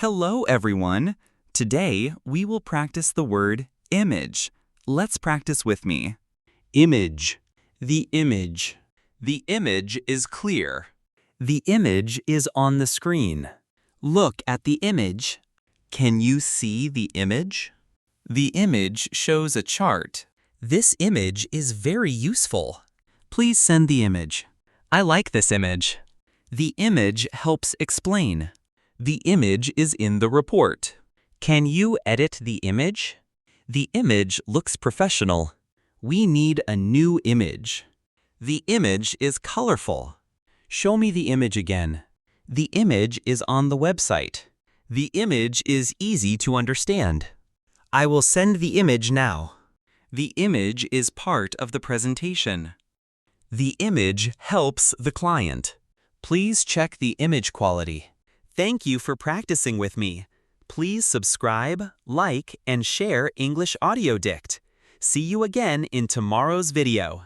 Hello, everyone. Today, we will practice the word image. Let's practice with me. Image. The image. The image is clear. The image is on the screen. Look at the image. Can you see the image? The image shows a chart. This image is very useful. Please send the image. I like this image. The image helps explain. The image is in the report. Can you edit the image? The image looks professional. We need a new image. The image is colorful. Show me the image again. The image is on the website. The image is easy to understand. I will send the image now. The image is part of the presentation. The image helps the client. Please check the image quality. Thank you for practicing with me. Please subscribe, like, and share English Audio Dict. See you again in tomorrow's video.